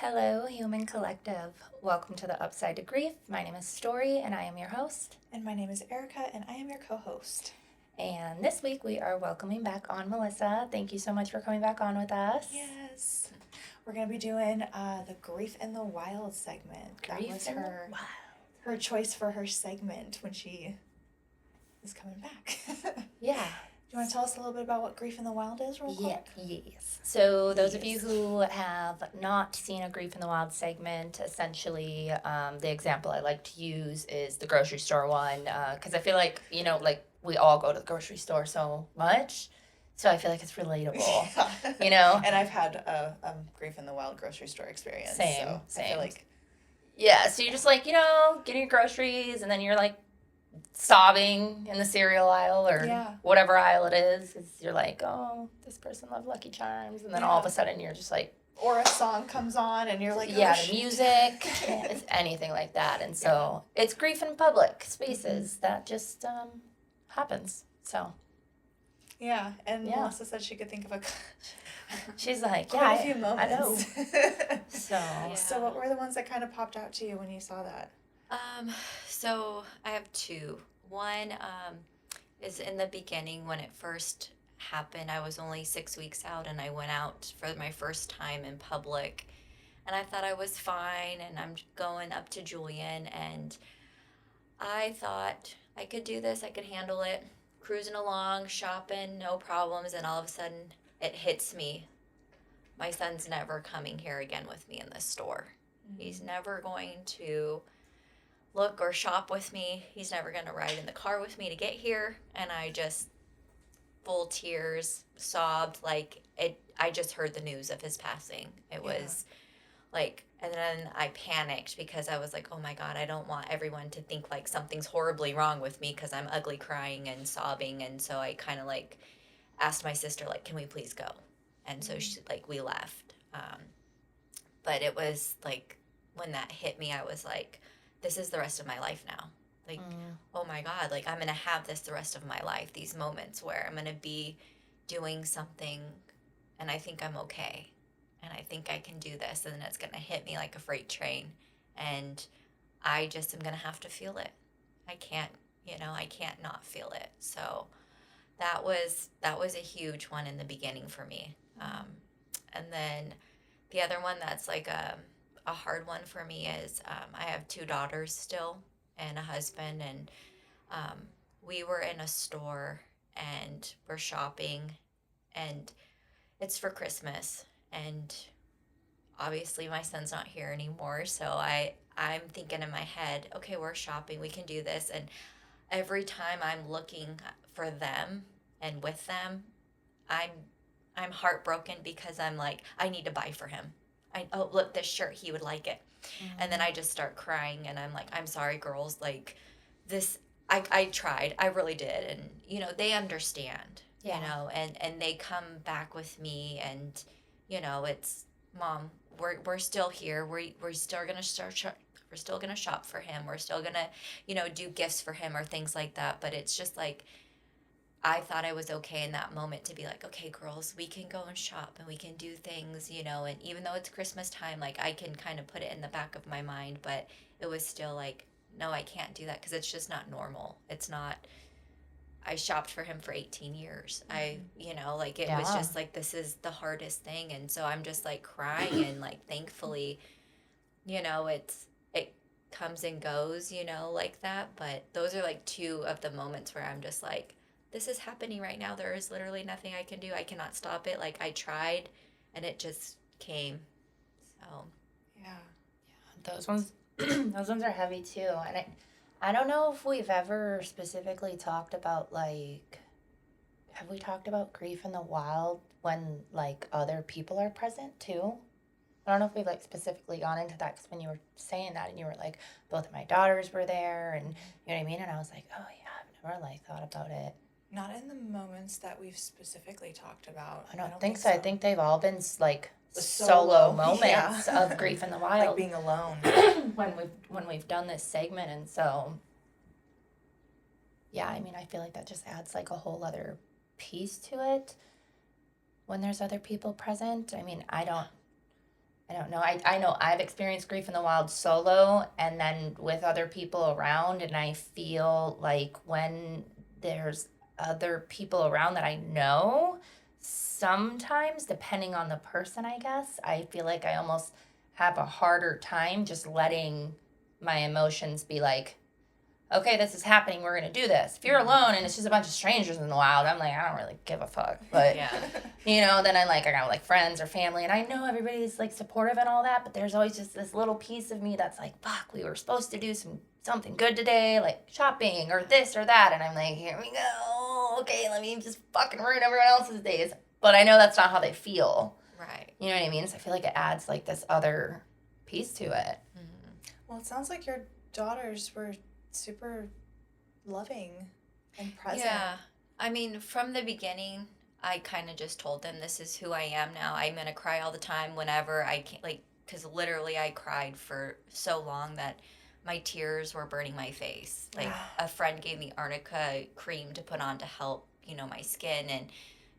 Hello, human collective. Welcome to the Upside to Grief. My name is Story, and I am your host. And my name is Erica, and I am your co-host. And this week we are welcoming back on Melissa. Thank you so much for coming back on with us. Yes. We're going to be doing the Grief in the Wild segment. Grief that was in the her Wild. her choice for her segment when she is coming back. Yeah. Do you want to tell us a little bit about what Grief in the Wild is real quick? Yes. So those of you who have not seen a Grief in the Wild segment, essentially the example I like to use is the grocery store one, because I feel like, we all go to the grocery store so much. So I feel like it's relatable, And I've had a Grief in the Wild grocery store experience. Same. I feel like... Yeah, so you're just like, getting your groceries, and then you're like sobbing in the cereal aisle or whatever aisle it is, because you're like, oh, this person loved Lucky Charms, and then all of a sudden you're just like... Or a song comes on, and you're like, oh, yeah, the music, it's anything like that, and so it's grief in public spaces that just happens, so... Yeah, and Melissa said she could think of a... She's like, quite a few moments. I know. So what were the ones that kind of popped out to you when you saw that? So I have two. One is in the beginning when it first happened. I was only 6 weeks out, and I went out for my first time in public, and I thought I was fine, and I'm going up to Julian, and I thought I could do this, I could handle it, cruising along, shopping, no problems, and all of a sudden it hits me. My son's never coming here again with me in this store. Mm-hmm. He's never going to look or shop with me. He's never going to ride in the car with me to get here. And I just, full tears, sobbed like it. I just heard the news of his passing. It was like, and then I panicked because I was like, oh my God, I don't want everyone to think like something's horribly wrong with me because I'm ugly crying and sobbing. And so I kind of like asked my sister, like, can we please go? And so she, like, we left. But it was like, when that hit me, I was like, this is the rest of my life now. Like, oh my God, like I'm going to have this the rest of my life. These moments where I'm going to be doing something and I think I'm okay. And I think I can do this. And then it's going to hit me like a freight train. And I just am going to have to feel it. I can't not feel it. So that was a huge one in the beginning for me. And then the other one that's like a hard one for me is I have 2 daughters still and a husband, and we were in a store and we're shopping, and it's for Christmas, and obviously my son's not here anymore, so I'm thinking in my head, okay, we're shopping, we can do this, and every time I'm looking for them and with them, I'm heartbroken because I'm like, I need to buy for him. Oh, look, this shirt, he would like it. Mm-hmm. And then I just start crying, and I'm like, I'm sorry, girls, like this, I tried, I really did. And, they understand, and they come back with me, and, it's, Mom, we're still here. We're still going to we're still going to shop for him. We're still going to, do gifts for him or things like that. But it's just like, I thought I was okay in that moment to be like, okay, girls, we can go and shop and we can do things, and even though it's Christmas time, like I can kind of put it in the back of my mind, but it was still like, no, I can't do that because it's just not normal. It's not, I shopped for him for 18 years. It was just like, this is the hardest thing. And so I'm just like crying and like, thankfully, it comes and goes, like that. But those are like 2 of the moments where I'm just like, this is happening right now. There is literally nothing I can do. I cannot stop it. Like I tried and it just came. So those ones are heavy too. And I don't know if we've ever specifically talked about have we talked about grief in the wild when like other people are present too? I don't know if we've like specifically gone into that, because when you were saying that and you were like, both of my daughters were there, and you know what I mean? And I was like, oh yeah, I've never like thought about it. Not in the moments that we've specifically talked about. I don't think so. I think they've all been like solo moments of grief in the wild, like being alone when we've done this segment. And so I mean, I feel like that just adds like a whole other piece to it when there's other people present. I mean, I I don't know. I know I've experienced grief in the wild solo and then with other people around, and I feel like when there's other people around that I know, sometimes, depending on the person, I guess, I feel like I almost have a harder time just letting my emotions be like, okay, this is happening, we're gonna do this. If you're alone and it's just a bunch of strangers in the wild, I'm like, I don't really give a fuck. But Yeah. you know, then I got like friends or family, and I know everybody's like supportive and all that, but there's always just this little piece of me that's like, fuck, we were supposed to do something good today, like shopping or this or that, and I'm like, here we go. Okay, let me just fucking ruin everyone else's days. But I know that's not how they feel. Right. You know what I mean? So I feel like it adds like this other piece to it. Well, it sounds like your daughters were super loving and present. Yeah. I mean, from the beginning, I kind of just told them this is who I am now. I'm going to cry all the time whenever I can, like, because literally I cried for so long that my tears were burning my face. Like, a friend gave me arnica cream to put on to help, my skin. And,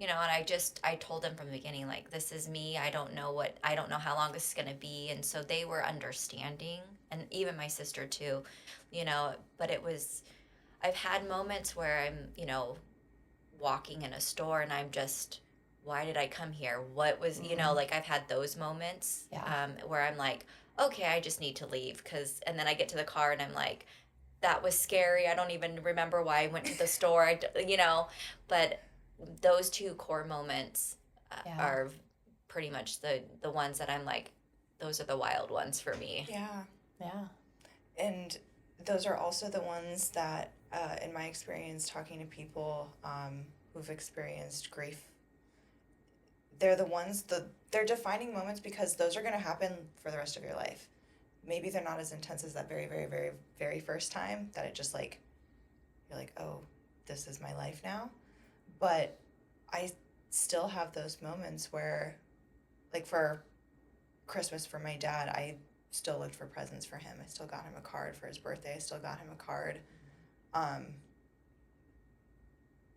and I told them from the beginning, like, this is me. I don't know how long this is going to be. And so they were understanding. And even my sister too, but I've had moments where I'm, walking in a store and I'm just, why did I come here? What was, like I've had those moments where I'm like, okay, I just need to leave. And then I get to the car and I'm like, that was scary. I don't even remember why I went to the store, but those two core moments are pretty much the ones that I'm like, those are the wild ones for me. Yeah. Yeah. And those are also the ones that, in my experience, talking to people who've experienced grief, they're the ones, they're defining moments because those are going to happen for the rest of your life. Maybe they're not as intense as that very, very, very, very first time that it just like, you're like, oh, this is my life now. But I still have those moments where, like for Christmas for my dad, I still looked for presents for him. I still got him a card for his birthday. I still got him a card.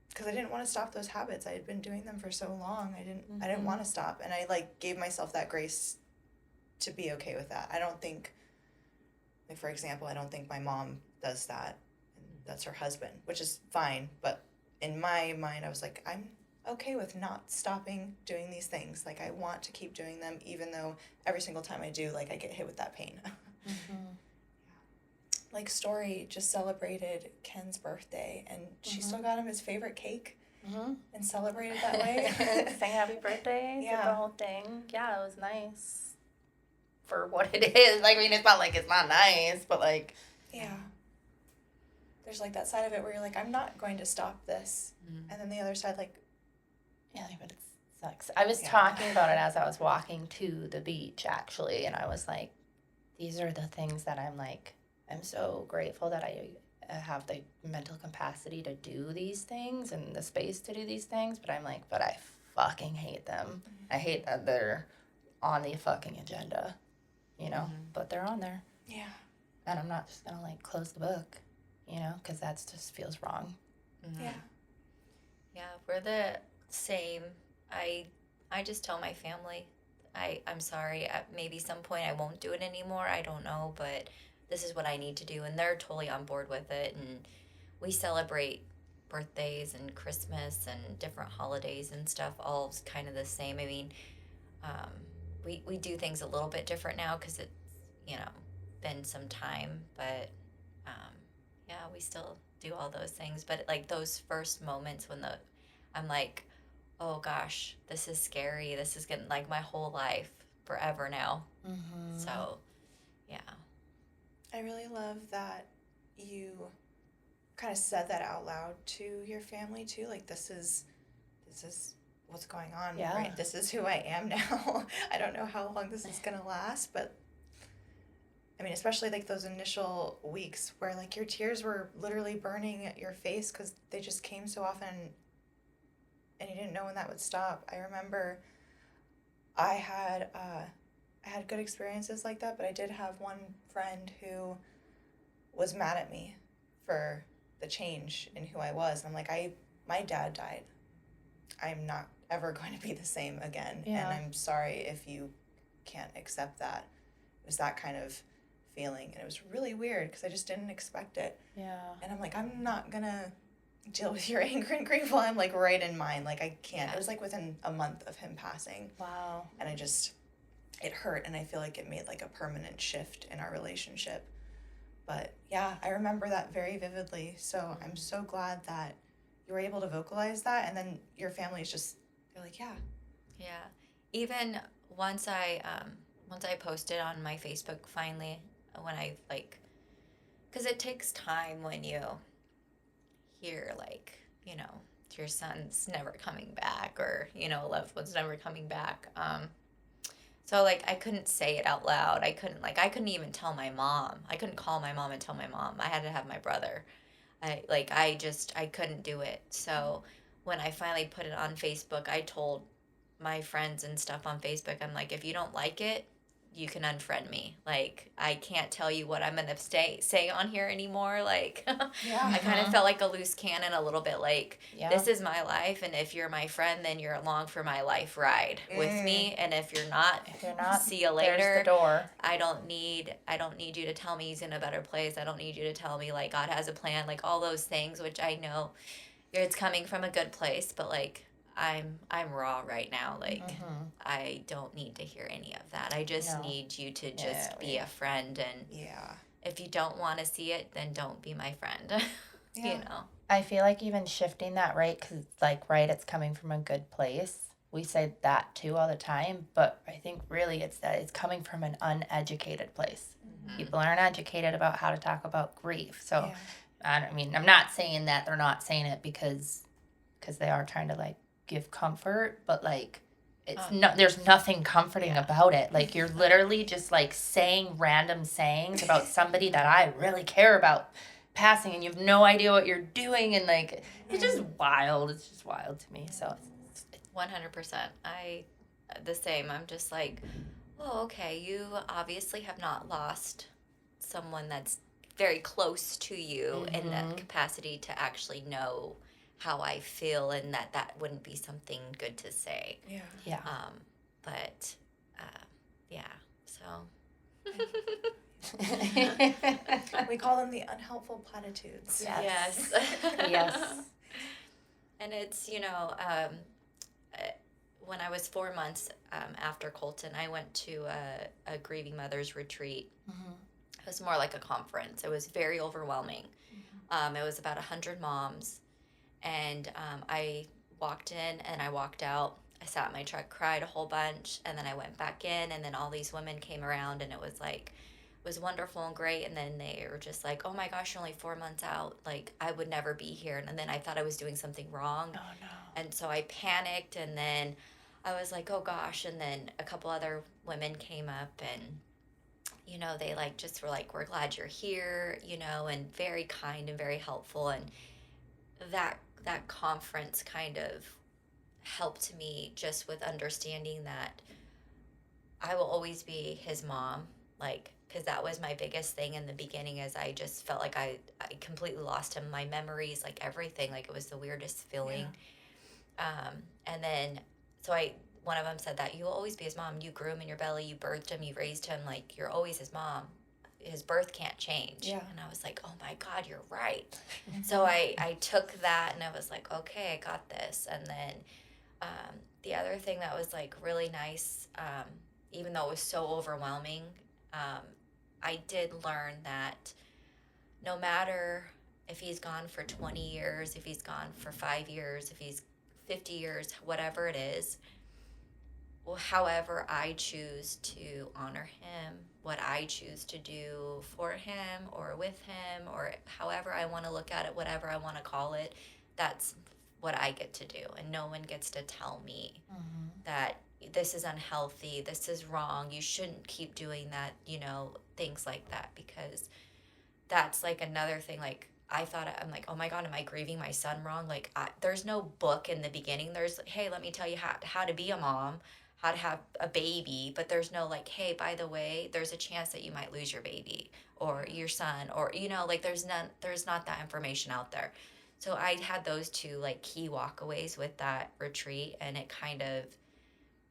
Because I didn't want to stop those habits. I had been doing them for so long. I didn't want to stop. And I like gave myself that grace to be okay with that. I don't think, like for example, I don't think my mom does that. And that's her husband, which is fine. But in my mind, I was like, I'm okay with not stopping doing these things. Like I want to keep doing them, even though every single time I do, like I get hit with that pain. Like Story just celebrated Ken's birthday, and she still got him his favorite cake and celebrated that way. Sang happy birthday. Yeah. Did the whole thing. Yeah, it was nice for what it is. Like, I mean, it's not like it's not nice, but like. Yeah. There's like that side of it where you're like, I'm not going to stop this. And then the other side, like. Yeah, but it sucks. I was talking about it as I was walking to the beach, actually, and I was like, these are the things that I'm like, I'm so grateful that I have the mental capacity to do these things and the space to do these things, but I'm like, but I fucking hate them. I hate that they're on the fucking agenda, but they're on there. Yeah. And I'm not just gonna like close the book, because that just feels wrong. Yeah. Yeah, we're the same. I just tell my family, I'm sorry. At maybe some point I won't do it anymore. I don't know, but this is what I need to do, and they're totally on board with it. And we celebrate birthdays and Christmas and different holidays and stuff, all kind of the same. I mean, we do things a little bit different now because it's been some time, but yeah, we still do all those things. But like those first moments when I'm like, oh gosh, this is scary. This is getting like my whole life forever now. So, yeah. I really love that you kind of said that out loud to your family too. Like this is what's going on. Yeah. Right? This is who I am now. I don't know how long this is gonna last, but I mean, especially like those initial weeks where like your tears were literally burning at your face because they just came so often, and you didn't know when that would stop. I remember I had good experiences like that, but I did have one friend who was mad at me for the change in who I was. And I'm like, my dad died. I'm not ever going to be the same again. Yeah. And I'm sorry if you can't accept that. It was that kind of feeling, and it was really weird because I just didn't expect it. Yeah. And I'm like, I'm not gonna deal with your anger and grief while I'm like right in mine. Like I can't. It was like within a month of him passing. Wow. And it hurt, and I feel like it made like a permanent shift in our relationship. But yeah, I remember that very vividly. So I'm so glad that you were able to vocalize that, and then your family's just, they're like, yeah. Yeah. Even once I posted on my Facebook finally, when I like, because it takes time when you hear like, you know, your son's never coming back, or, you know, loved one's never coming back. So like I couldn't say it out loud. I couldn't even tell my mom. I couldn't call my mom and tell my mom. I had to have my brother. I couldn't do it. So when I finally put it on Facebook, I told my friends and stuff on Facebook, I'm like, if you don't like it, you can unfriend me. Like, I can't tell you what I'm gonna say on here anymore. Like, Yeah. I kind of felt like a loose cannon a little bit. Like, Yeah. this is my life, and if you're my friend, then you're along for my life ride with me. And if you're not, see you later. There's the door. I don't need you to tell me he's in a better place. I don't need you to tell me like God has a plan, like all those things, which I know it's coming from a good place, but like I'm raw right now. Like I don't need to hear any of that. I just need you to just be a friend, and if you don't want to see it, then don't be my friend. You know. I feel like even shifting that, right? Because like, right, it's coming from a good place. We say that too all the time, but I think really it's that it's coming from an uneducated place. People aren't educated about how to talk about grief. So, I mean, I'm not saying that they're not saying it because they are trying to like give comfort, but like it's there's nothing comforting about it. Like you're literally just like saying random sayings about somebody that I really care about passing, and you have no idea what you're doing, and like it's just wild. It's just wild to me. So 100%. The same. I'm just like, oh, okay, you obviously have not lost someone that's very close to you in that capacity to actually know how I feel, and that wouldn't be something good to say. Yeah. But yeah. So We call them the unhelpful platitudes. yes. Yes. And it's, you know, when I was 4 months after Kulten, I went to a grieving mother's retreat. It was more like a conference. It was very overwhelming. It was about 100 moms. And I walked in and I walked out. I sat in my truck, cried a whole bunch, and then I went back in, and then all these women came around, and it was like, it was wonderful and great. And then they were just like, oh my gosh, you're only 4 months out. Like, I would never be here. And then I thought I was doing something wrong. Oh no. And so I panicked, and then I was like, oh gosh. And then a couple other women came up, and, you know, they like just were like, we're glad you're here, you know, and very kind and very helpful. And that conference kind of helped me just with understanding that I will always be his mom, like, because that was my biggest thing in the beginning, is I just felt like I completely lost him, my memories, like everything, like it was the weirdest feeling. And then so one of them said that you will always be his mom, you grew him in your belly, you birthed him, you raised him, like you're always his mom, his birth can't change. And I was like, oh my God, you're right. So I took that, and I was like, okay, I got this. And then the other thing that was like really nice, even though it was so overwhelming, I did learn that no matter if he's gone for 20 years, if he's gone for 5 years, if he's 50 years, whatever it is, well, however I choose to honor him, what I choose to do for him or with him, or however I want to look at it, whatever I want to call it, that's what I get to do. And no one gets to tell me that this is unhealthy, this is wrong, you shouldn't keep doing that, you know, things like that. Because that's like another thing, like I'm like, oh my God, am I grieving my son wrong? Like there's no book in the beginning. There's, hey, let me tell you how to be a mom, how to have a baby, but there's no like, hey, by the way, there's a chance that you might lose your baby or your son, or, you know, like there's not that information out there. So I had those two like key walkaways with that retreat, and it kind of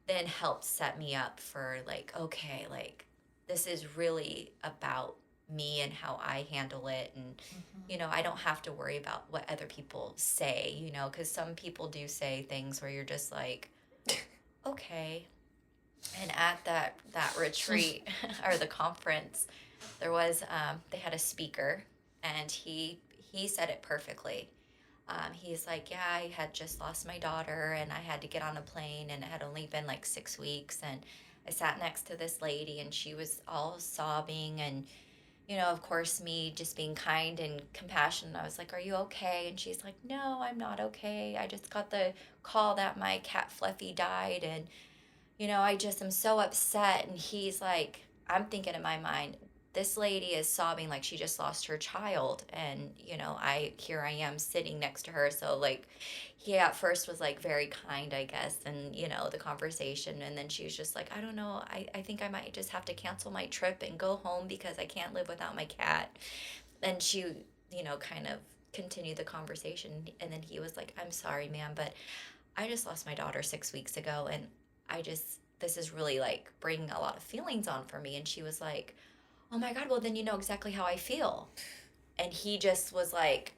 then helped set me up for like, okay, like this is really about me and how I handle it. And, you know, I don't have to worry about what other people say, you know, because some people do say things where you're just like, okay. And at that retreat or the conference, there was they had a speaker, and he said it perfectly. He's like, yeah, I had just lost my daughter, and I had to get on a plane, and it had only been like 6 weeks, and I sat next to this lady, and she was all sobbing, and you know, of course, me just being kind and compassionate, I was like, are you okay? And she's like, no, I'm not okay. I just got the call that my cat Fluffy died, and you know, I just am so upset. And he's like, I'm thinking in my mind, this lady is sobbing like she just lost her child. And, you know, here I am sitting next to her. So, like, he at first was like very kind, I guess, and, you know, the conversation. And then she was just like, I don't know. I think I might just have to cancel my trip and go home because I can't live without my cat. And she, you know, kind of continued the conversation. And then he was like, I'm sorry, ma'am, but I just lost my daughter 6 weeks ago, and this is really like bringing a lot of feelings on for me. And she was like, oh my God, well, then you know exactly how I feel. And he just was like,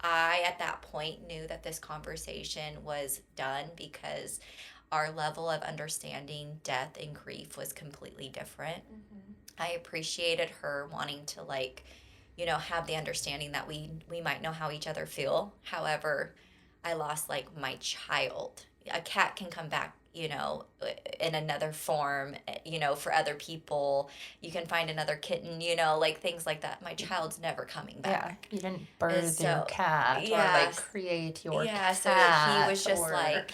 I, at that point, knew that this conversation was done because our level of understanding death and grief was completely different. Mm-hmm. I appreciated her wanting to, like, you know, have the understanding that we might know how each other feel. However, I lost like my child. A cat can come back, you know, in another form, you know, for other people. You can find another kitten, you know, like things like that. My child's never coming Yeah, back. you didn't birth your So, cat or yeah, like create your yeah. So he was cat just or like,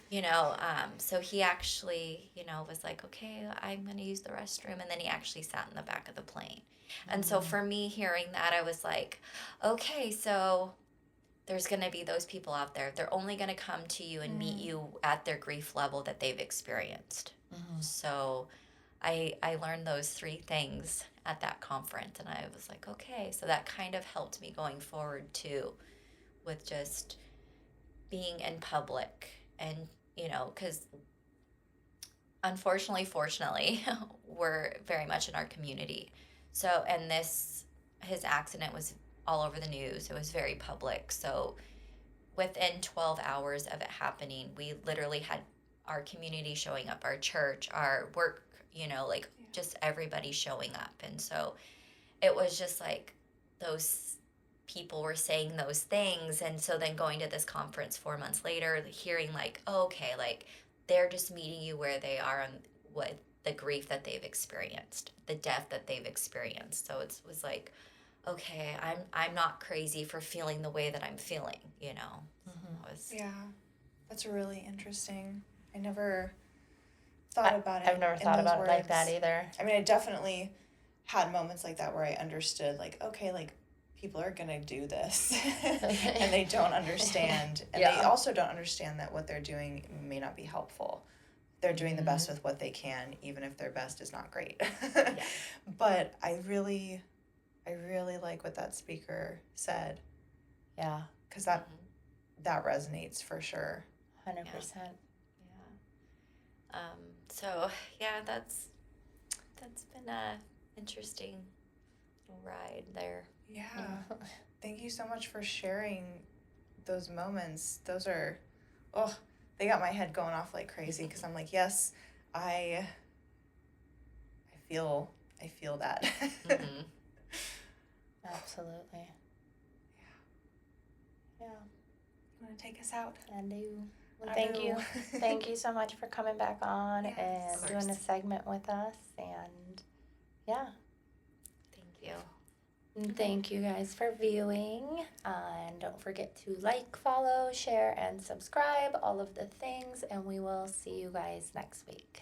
you know, so he actually, you know, was like, okay, I'm going to use the restroom. And then he actually sat in the back of the plane. And so for me, hearing that, I was like, okay, so there's going to be those people out there. They're only going to come to you and meet you at their grief level that they've experienced. So I learned those 3 things at that conference. And I was like, okay. So that kind of helped me going forward too, with just being in public. And, you know, because unfortunately, fortunately, we're very much in our community. So, and his accident was all over the news. It was very public. So, within 12 hours of it happening, we literally had our community showing up, our church, our work, you know, like just everybody showing up. And so it was just like those people were saying those things. And so then going to this conference 4 months later, hearing like, oh, okay, like they're just meeting you where they are and what the grief that they've experienced, the death that they've experienced. So it was like, okay, I'm not crazy for feeling the way that I'm feeling, you know. Yeah, that's really interesting. I never thought about it. I've never in thought those about it like words. that either. I mean, I definitely had moments like that where I understood, like, okay, like people are gonna do this, and they don't understand, and they also don't understand that what they're doing may not be helpful. They're doing the best with what they can, even if their best is not great. But I really like what that speaker said. Yeah. Because that resonates for sure. 100%. Yeah. So yeah, that's been a interesting ride there. Yeah. Thank you so much for sharing those moments. Those are, they got my head going off like crazy because I'm like, yes, I feel that. Absolutely. Yeah. You want to take us out? I do. Well, I thank do. you. Thank you so much for coming back on Yes, and doing a segment with us. And yeah. Thank you. And thank you guys for viewing. And don't forget to like, follow, share, and subscribe, all of the things. And we will see you guys next week.